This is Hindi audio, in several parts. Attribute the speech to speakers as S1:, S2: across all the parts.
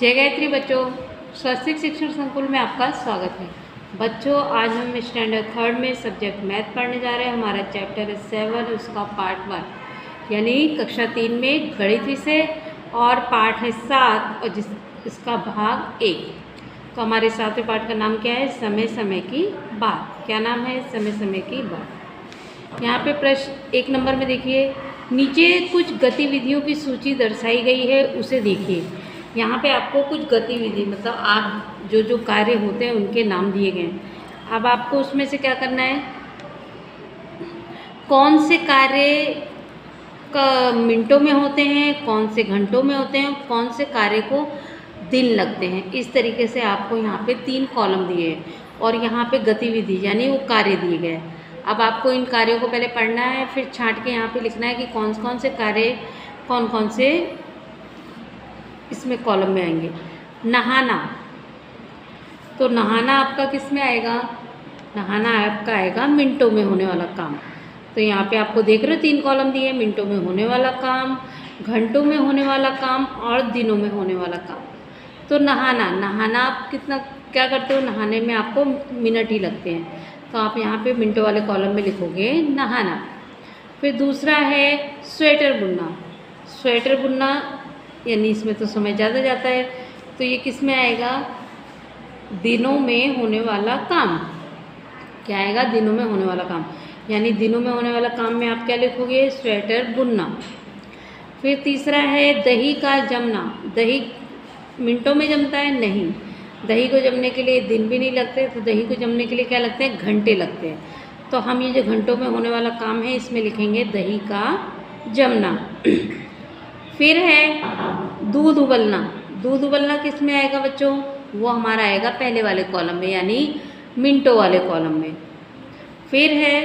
S1: जय गायत्री बच्चों, स्वस्तिक शिक्षण संकुल में आपका स्वागत है। बच्चों, आज हम स्टैंडर्ड 3 में सब्जेक्ट मैथ पढ़ने जा रहे हैं। हमारा चैप्टर है 7, उसका पार्ट 1 यानी कक्षा 3 में गणित विषय, और पार्ट है 7 और इसका भाग 1। तो हमारे 7वें पार्ट का नाम क्या है? समय समय की बात। क्या नाम है? समय समय की बात। यहाँ पे प्रश्न 1 नंबर में देखिए, नीचे कुछ गतिविधियों की सूची दर्शाई गई है, उसे देखिए। यहाँ पे आपको कुछ गतिविधि मतलब आप जो कार्य होते हैं उनके नाम दिए गए हैं। अब आपको उसमें से क्या करना है, कौन से कार्य का मिनटों में होते हैं, कौन से घंटों में होते हैं, कौन से कार्य को दिन लगते हैं। इस तरीके से आपको यहाँ पे 3 कॉलम दिए हैं और यहाँ पे गतिविधि यानी वो कार्य दिए गए हैं। अब आपको इन कार्यों को पहले पढ़ना है, फिर छांट के यहाँ पे लिखना है कि कौन कौन से कार्य कौन कौन से इसमें कॉलम में आएंगे। नहाना, तो नहाना आपका किस में आएगा? नहाना आपका आएगा मिनटों में होने वाला काम। तो यहाँ पे आपको देख रहे हो 3 कॉलम दिए, मिनटों में होने वाला काम, घंटों में होने वाला काम और दिनों में होने वाला काम। तो नहाना आप कितना क्या करते हो? नहाने में आपको मिनट ही लगते हैं, तो आप यहाँ पे मिनटों वाले कॉलम में लिखोगे नहाना। फिर दूसरा है स्वेटर बुनना। स्वेटर बुनना यानी इसमें तो समय ज़्यादा जाता है, तो ये किस में आएगा? दिनों में होने वाला काम। क्या आएगा? दिनों में होने वाला काम। यानी दिनों में होने वाला काम में आप क्या लिखोगे? स्वेटर बुनना। फिर तीसरा है दही का जमना। दही मिनटों में जमता है? नहीं, दही को जमने के लिए दिन भी नहीं लगते, तो दही को जमने के लिए क्या लगते हैं? घंटे लगते हैं। तो हम ये जो घंटों में होने वाला काम है इसमें लिखेंगे दही का जमना। फिर है दूध उबलना। दूध उबलना किस में आएगा बच्चों? वो हमारा आएगा पहले वाले कॉलम में यानी मिनटों वाले कॉलम में। फिर है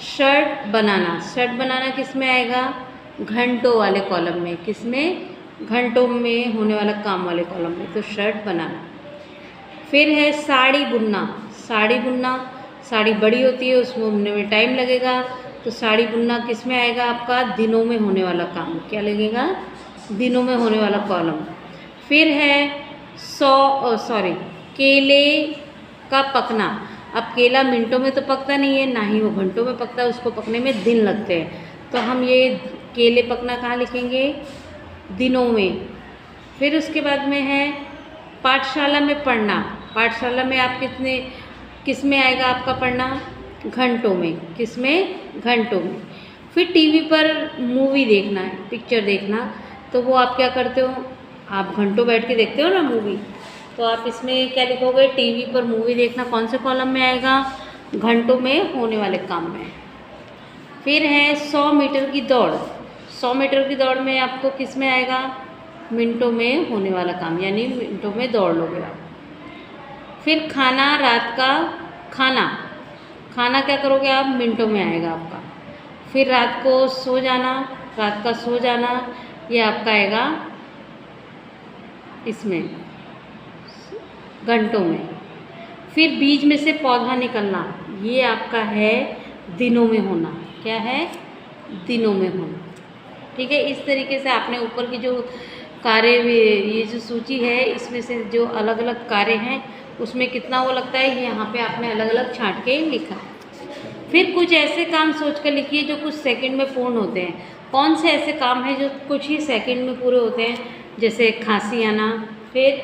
S1: शर्ट बनाना। शर्ट बनाना किस में आएगा? घंटों वाले कॉलम में। किस में? घंटों में होने वाला काम वाले कॉलम में, तो शर्ट बनाना। फिर है साड़ी बुनना। साड़ी बुनना, साड़ी बड़ी होती है, उसमें बुनने में टाइम लगेगा, तो साड़ी बुनना किस में आएगा आपका? दिनों में होने वाला काम। क्या लगेगा? दिनों में होने वाला कॉलम। फिर है केले का पकना। अब केला मिनटों में तो पकता नहीं है, ना ही वो घंटों में पकता है, उसको पकने में दिन लगते हैं, तो हम ये केले पकना कहाँ लिखेंगे? दिनों में। फिर उसके बाद में है पाठशाला में पढ़ना। पाठशाला में आप किस में आएगा आपका पढ़ना? घंटों में। किस में? घंटों में। फिर टीवी पर मूवी देखना है, पिक्चर देखना, तो वो आप क्या करते हो? आप घंटों बैठ के देखते हो ना मूवी, तो आप इसमें क्या लिखोगे? टीवी पर मूवी देखना कौन से कॉलम में आएगा? घंटों में होने वाले काम में। फिर है 100 मीटर की दौड़। 100 मीटर की दौड़ में आपको किस में आएगा? मिनटों में होने वाला काम, यानी मिनटों में दौड़ लोगे आप। फिर खाना, रात का खाना। खाना क्या करोगे आप? मिनटों में आएगा आपका। फिर रात को सो जाना। रात का सो जाना ये आपका आएगा इसमें घंटों में। फिर बीज में से पौधा निकलना, ये आपका है दिनों में होना। क्या है? दिनों में होना। ठीक है, इस तरीके से आपने ऊपर की जो कार्य, ये जो सूची है इसमें से जो अलग अलग कार्य हैं उसमें कितना वो लगता है, ये यहाँ पे आपने अलग अलग छांट के लिखा। फिर कुछ ऐसे काम सोच कर लिखिए जो कुछ सेकंड में पूर्ण होते हैं। कौन से ऐसे काम हैं जो कुछ ही सेकंड में पूरे होते हैं? जैसे खांसी आना, फिर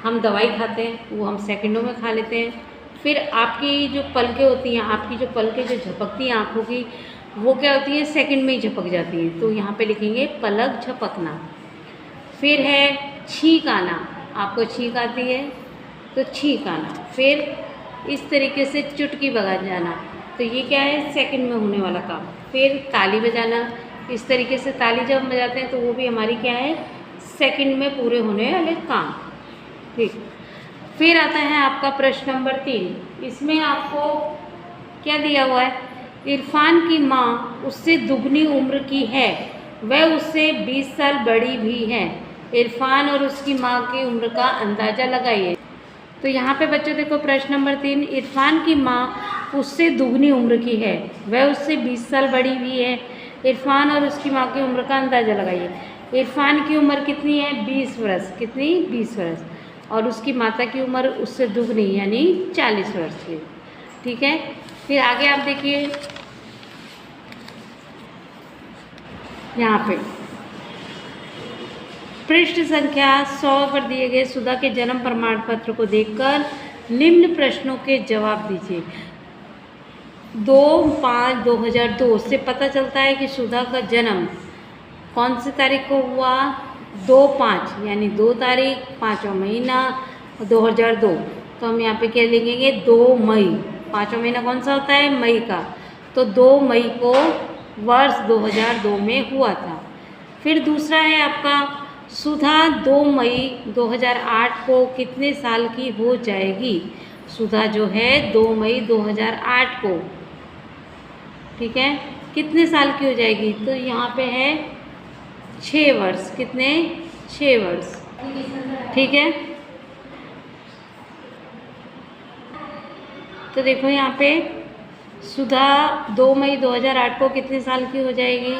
S1: हम दवाई खाते हैं वो हम सेकंडों में खा लेते हैं। फिर आपकी जो पलकें होती हैं, आपकी जो पलकें जो झपकती हैं आँखों की, वो क्या होती है? सेकंड में ही झपक जाती हैं, तो यहाँ पे लिखेंगे पलक झपकना। फिर है छींक आना। आपको छींक आती है तो छींक आना। फिर इस तरीके से चुटकी बजा जाना, तो ये क्या है? सेकंड में होने वाला काम। फिर ताली बजाना, इस तरीके से ताली जब हम बजाते हैं तो वो भी हमारी क्या है? सेकंड में पूरे होने वाले काम। ठीक। फिर आता है आपका प्रश्न नंबर 3। इसमें आपको क्या दिया हुआ है? इरफान की माँ उससे दुगनी उम्र की है, वह उससे 20 साल बड़ी भी है। इरफान और उसकी माँ की उम्र का अंदाज़ा लगाइए। तो यहाँ पे बच्चों देखो प्रश्न नंबर 3, इरफान की माँ उससे दुगनी उम्र की है, वह उससे 20 साल बड़ी भी है। इरफान और उसकी माँ की उम्र का अंदाज़ा लगाइए। इरफान की उम्र कितनी है? 20 वर्ष। कितनी? 20 वर्ष। और उसकी माता की उम्र उससे दुगनी यानी 40 वर्ष की। ठीक है, फिर आगे आप देखिए यहाँ पे पृष्ठ संख्या 100 पर दिए गए सुधा के जन्म प्रमाण पत्र को देखकर निम्न प्रश्नों के जवाब दीजिए। 2/5/2002 से पता चलता है कि सुधा का जन्म कौन सी तारीख को हुआ? 2/5 यानी 2 तारीख 5वां महीना 2002। तो हम यहाँ पे क्या लिखेंगे? 2 मई। 5वां महीना कौन सा होता है? मई का। तो 2 मई को वर्ष 2002 में हुआ था। फिर दूसरा है आपका सुधा 2 मई 2008 को कितने साल की हो जाएगी? सुधा जो है 2 मई 2008 को, ठीक है, कितने साल की हो जाएगी? तो यहाँ पे है 6 वर्ष। कितने? 6 वर्ष। ठीक है, तो देखो यहाँ पे सुधा 2 मई 2008 को कितने साल की हो जाएगी?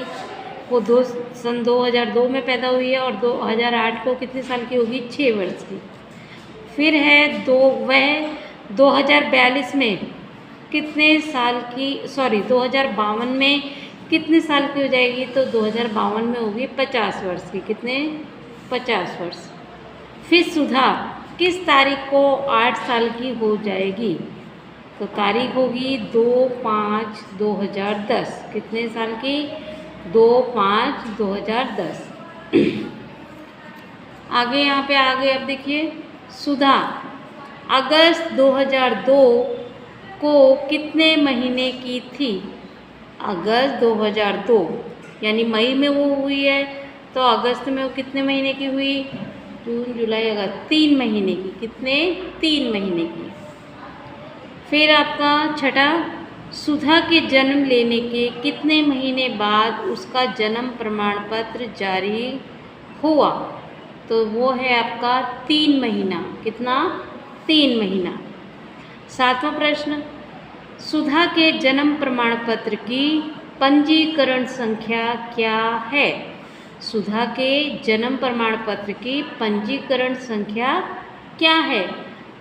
S1: वो सन 2002 में पैदा हुई है और 2008 को कितने साल की होगी? 6 वर्ष की। फिर है वह 2042 में कितने साल की, 2052 में कितने साल की हो जाएगी? तो 2052 में होगी 50 वर्ष की। कितने? 50 वर्ष। फिर सुधा किस तारीख को 8 साल की हो जाएगी? तो तारीख होगी 2/5/2010। कितने साल की? 2/5/2010। आगे यहाँ पे आगे अब देखिए सुधा अगस्त 2002 को कितने महीने की थी? अगस्त 2002 यानी मई में वो हुई है, तो अगस्त में वो कितने महीने की हुई? जून जुलाई अगस्त, 3 महीने की। कितने? 3 महीने की। फिर आपका छठा, सुधा के जन्म लेने के कितने महीने बाद उसका जन्म प्रमाण पत्र जारी हुआ? तो वो है आपका 3 महीना। कितना? 3 महीना। 7वां प्रश्न, सुधा के जन्म प्रमाण पत्र की पंजीकरण संख्या क्या है? सुधा के जन्म प्रमाण पत्र की पंजीकरण संख्या क्या है?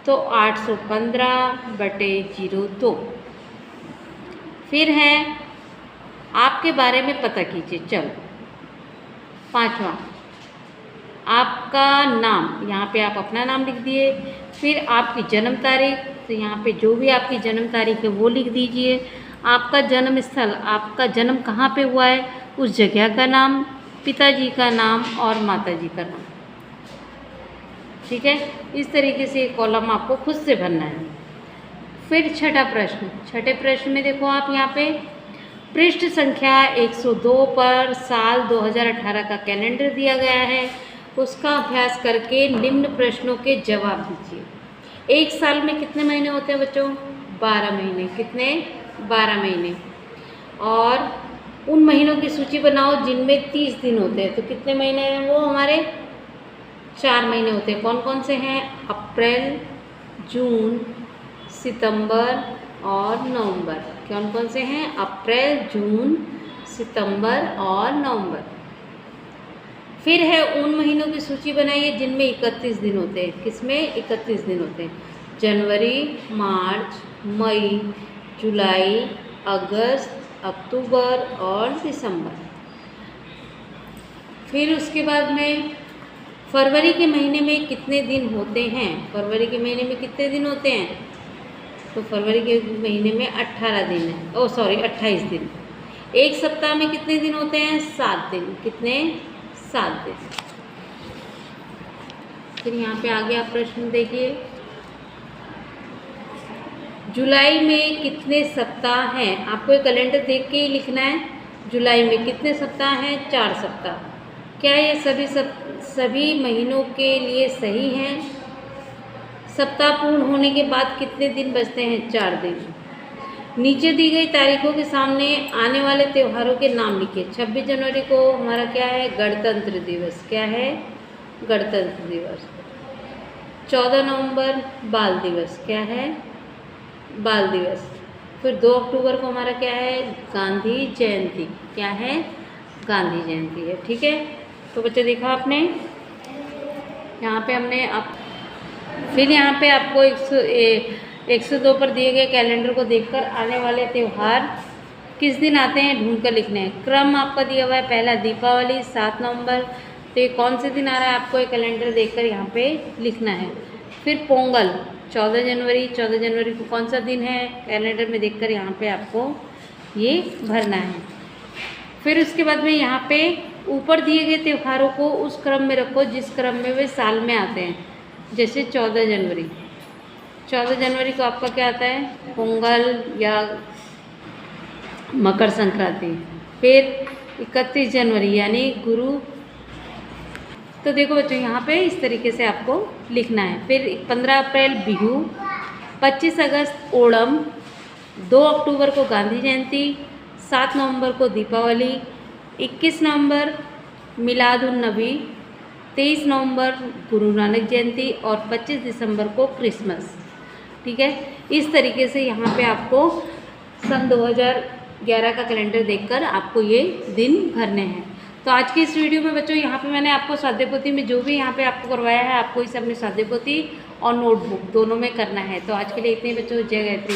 S1: तो 815/02। फिर है आपके बारे में पता कीजिए। चलो 5वां, आपका नाम, यहाँ पे आप अपना नाम लिख दिए। फिर आपकी जन्म तारीख, तो यहाँ पे जो भी आपकी जन्म तारीख है वो लिख दीजिए। आपका जन्म स्थल, आपका जन्म कहाँ पे हुआ है उस जगह का नाम, पिताजी का नाम और माताजी का नाम। ठीक है, इस तरीके से कॉलम आपको खुद से भरना है। फिर छठा प्रश्न, छठे प्रश्न में देखो आप यहाँ पे पृष्ठ संख्या 102 पर साल 2018 का कैलेंडर दिया गया है, उसका अभ्यास करके निम्न प्रश्नों के जवाब दीजिए। एक साल में कितने महीने होते हैं बच्चों? 12 महीने। कितने? 12 महीने। और उन महीनों की सूची बनाओ जिनमें 30 दिन होते हैं। तो कितने महीने हैं वो? हमारे 4 महीने होते हैं। कौन कौन से हैं? अप्रैल, जून, सितंबर और नवंबर। कौन कौन से हैं? अप्रैल, जून, सितंबर और नवंबर। फिर है उन महीनों की सूची बनाइए जिनमें 31 दिन होते हैं। किसमें? 31 दिन होते हैं। जनवरी, मार्च, मई, जुलाई, अगस्त, अक्टूबर और दिसंबर। फिर उसके बाद में फरवरी के महीने में कितने दिन होते हैं? फरवरी के महीने में कितने दिन होते हैं? तो फरवरी के महीने में 18 दिन है। 28 दिन। एक सप्ताह में कितने दिन होते हैं? 7 दिन। कितने? 7 दिन। फिर यहाँ पे आगे आप प्रश्न देखिए, जुलाई में कितने सप्ताह हैं? आपको एक कैलेंडर देख के ही लिखना है। जुलाई में कितने सप्ताह हैं? 4 सप्ताह। क्या ये सभी महीनों के लिए सही हैं? सप्ताह पूर्ण होने के बाद कितने दिन बचते हैं? 4 दिन। नीचे दी गई तारीखों के सामने आने वाले त्योहारों के नाम लिखिए। 26 जनवरी को हमारा क्या है? गणतंत्र दिवस। क्या है? गणतंत्र दिवस। 14 नवंबर बाल दिवस। क्या है? बाल दिवस। फिर 2 अक्टूबर को हमारा क्या है? गांधी जयंती। क्या है? गांधी जयंती है। ठीक है, तो बच्चे देखा आपने, यहाँ पे हमने आप फिर यहाँ पे आपको 102 पर दिए गए कैलेंडर को देखकर आने वाले त्यौहार किस दिन आते हैं ढूंढ कर लिखना है। क्रम आपका दिया हुआ है, पहला दीपावली 7 नवंबर, तो ये कौन से दिन आ रहा है आपको ये कैलेंडर देखकर यहाँ पे लिखना है। फिर पोंगल 14 जनवरी, 14 जनवरी को कौन सा दिन है कैलेंडर में देखकर यहाँ पे आपको ये भरना है। फिर उसके बाद में यहाँ पे ऊपर दिए गए त्योहारों को उस क्रम में रखो जिस क्रम में वे साल में आते हैं। जैसे 14 जनवरी, 14 जनवरी को आपका क्या आता है, पोंगल या मकर संक्रांति। फिर 31 जनवरी यानी गुरु। तो देखो बच्चों यहाँ पे इस तरीके से आपको लिखना है। फिर 15 अप्रैल बिहू, 25 अगस्त ओणम, 2 अक्टूबर को गांधी जयंती, 7 नवंबर को दीपावली, 21 नवंबर मिलाद उन नबी, 23 नवंबर गुरु नानक जयंती और 25 दिसंबर को क्रिसमस। ठीक है, इस तरीके से यहाँ पे आपको सन 2011 का कैलेंडर देखकर आपको ये दिन भरने हैं। तो आज की इस वीडियो में बच्चों यहाँ पे मैंने आपको स्वाध्याय पोथी में जो भी यहाँ पे आपको करवाया है, आपको इसे अपनी स्वाध्याय पोथी और नोटबुक दोनों में करना है। तो आज के लिए इतने बच्चों, जय गायत्री।